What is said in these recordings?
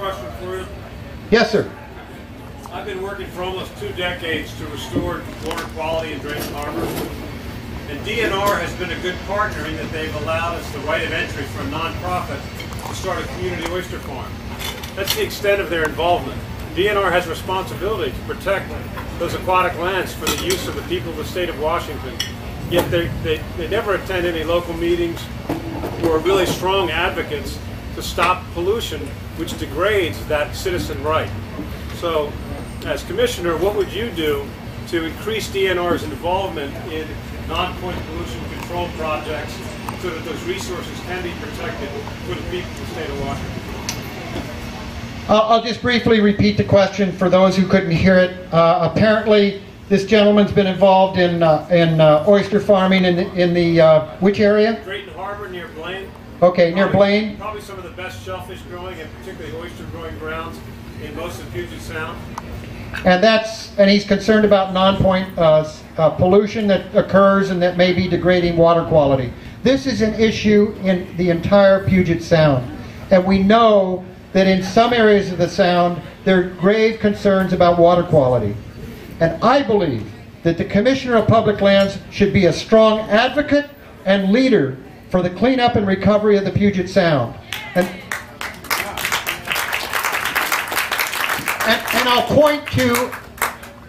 question for you. Yes, sir. I've been working for almost 2 decades to restore water quality in Drayton Harbor. And DNR has been a good partner in that they've allowed us the right of entry for a nonprofit to start a community oyster farm. That's the extent of their involvement. DNR has responsibility to protect those aquatic lands for the use of the people of the state of Washington. Yet they never attend any local meetings or are really strong advocates to stop pollution, which degrades that citizen right. So, as Commissioner, what would you do to increase DNR's involvement in non-point pollution control projects so that those resources can be protected for the people of the state of Washington? I'll just briefly repeat the question for those who couldn't hear it. Apparently, this gentleman's been involved in oyster farming in the which area? Drayton Harbor near Blaine. Okay, near Blaine. Probably some of the best shellfish growing and particularly oyster growing grounds in most of Puget Sound. And he's concerned about non-point pollution that occurs and that may be degrading water quality. This is an issue in the entire Puget Sound, and we know that in some areas of the Sound there are grave concerns about water quality. And I believe that the Commissioner of Public Lands should be a strong advocate and leader for the cleanup and recovery of the Puget Sound. And I'll point to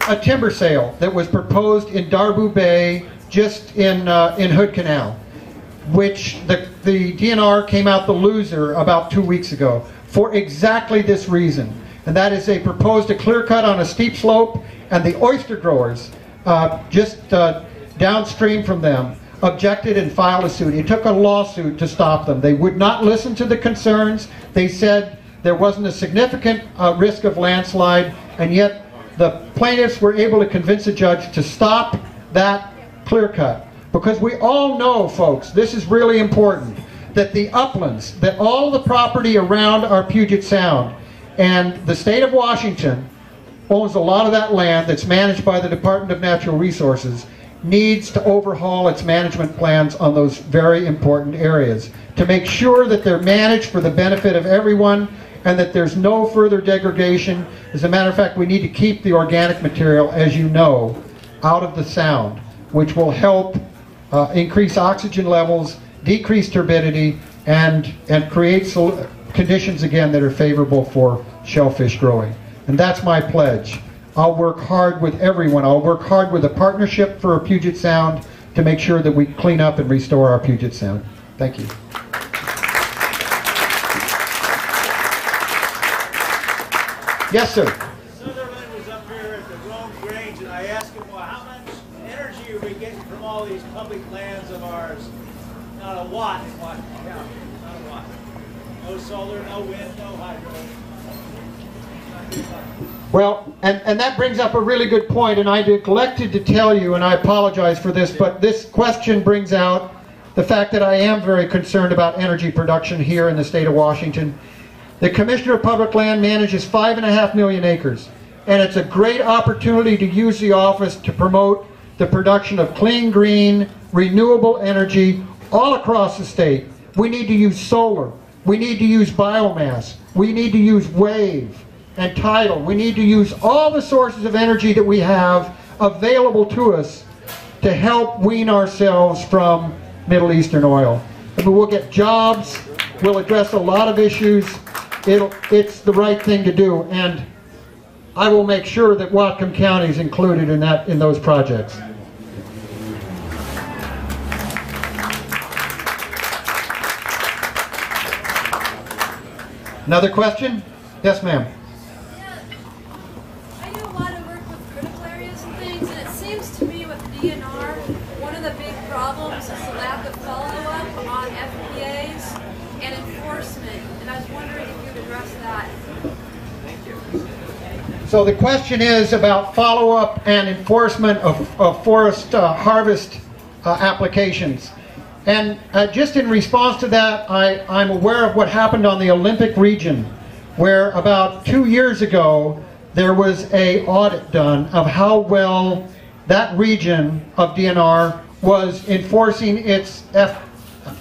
a timber sale that was proposed in Darbu Bay, just in Hood Canal, which the DNR came out the loser about 2 weeks ago for exactly this reason. And that is they proposed a clear cut on a steep slope, and the oyster growers just downstream from them objected and filed a suit. It took a lawsuit to stop them. They would not listen to the concerns. They said there wasn't a significant risk of landslide, and yet the plaintiffs were able to convince a judge to stop that clear cut. Because we all know, folks, this is really important, that the uplands, that all the property around our Puget Sound, and the state of Washington owns a lot of that land that's managed by the Department of Natural Resources, needs to overhaul its management plans on those very important areas to make sure that they're managed for the benefit of everyone and that there's no further degradation. As a matter of fact, we need to keep the organic material, as you know, out of the Sound, which will help increase oxygen levels, decrease turbidity, and create conditions again that are favorable for shellfish growing. And that's my pledge. I'll work hard with everyone. I'll work hard with a partnership for Puget Sound to make sure that we clean up and restore our Puget Sound. Thank you. Yes, sir. Sutherland was up here at the Rome Grange, and I asked him, well, how much energy are we getting from all these public lands of ours? Not a watt in Washington County. Not a watt. No solar, no wind, no hydro. Well, and that brings up a really good point, and I neglected to tell you, and I apologize for this, but this question brings out the fact that I am very concerned about energy production here in the state of Washington. The Commissioner of Public Land manages 5.5 million acres, and it's a great opportunity to use the office to promote the production of clean, green, renewable energy all across the state. We need to use solar. We need to use biomass. We need to use wave and tidal. We need to use all the sources of energy that we have available to us to help wean ourselves from Middle Eastern oil. And we'll get jobs, we'll address a lot of issues. It's the right thing to do, and I will make sure that Whatcom County is included in those projects. Another question? Yes, ma'am. I do a lot of work with critical areas and things, and it seems to me with DNR, one of the big problems is the lack of follow-up on FPAs and enforcement, and I was wondering if you'd address that. Thank you. So the question is about follow-up and enforcement of forest harvest applications. And just in response to that, I'm aware of what happened on the Olympic region, where about 2 years ago there was an audit done of how well that region of DNR was enforcing its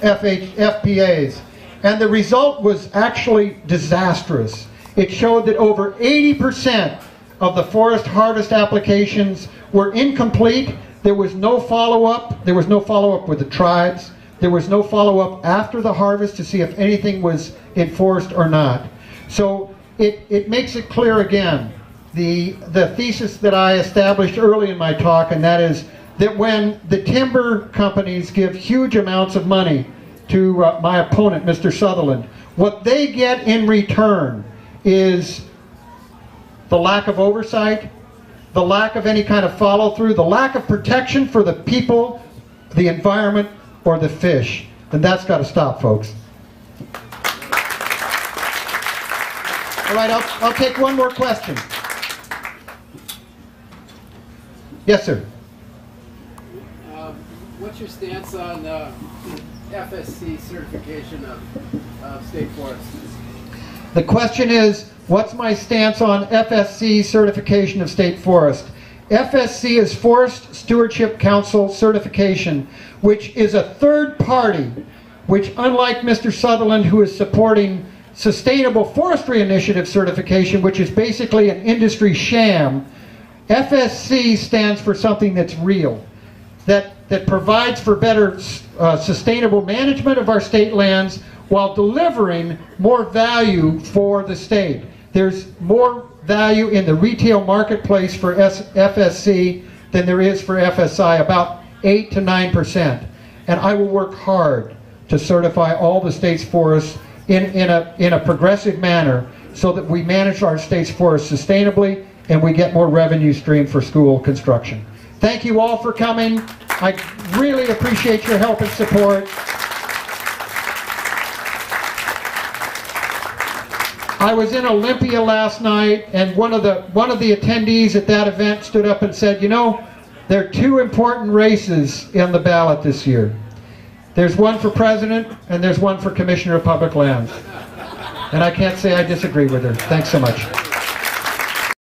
FPAs. And the result was actually disastrous. It showed that over 80% of the forest harvest applications were incomplete. There was no follow-up. There was no follow-up with the tribes. There was no follow-up after the harvest to see if anything was enforced or not. So it makes it clear again, the thesis that I established early in my talk, and that is that when the timber companies give huge amounts of money to my opponent, Mr. Sutherland, what they get in return is the lack of oversight, the lack of any kind of follow-through, the lack of protection for the people, the environment, or the fish. And that's got to stop, folks. All right, I'll take one more question. Yes, sir. What's your stance on FSC certification of state forests? The question is, what's my stance on FSC certification of state forest? FSC is Forest Stewardship Council certification, which is a third party, which unlike Mr. Sutherland, who is supporting Sustainable Forestry Initiative certification, which is basically an industry sham, FSC stands for something that's real, that provides for better sustainable management of our state lands while delivering more value for the state. There's more value in the retail marketplace for FSC than there is for FSI, about 8 to 9%. And I will work hard to certify all the state's forests in a progressive manner so that we manage our state's forests sustainably and we get more revenue stream for school construction. Thank you all for coming. I really appreciate your help and support. I was in Olympia last night, and one of the attendees at that event stood up and said, you know, there are two important races in the ballot this year. There's one for president, and there's one for Commissioner of Public Lands. And I can't say I disagree with her. Thanks so much.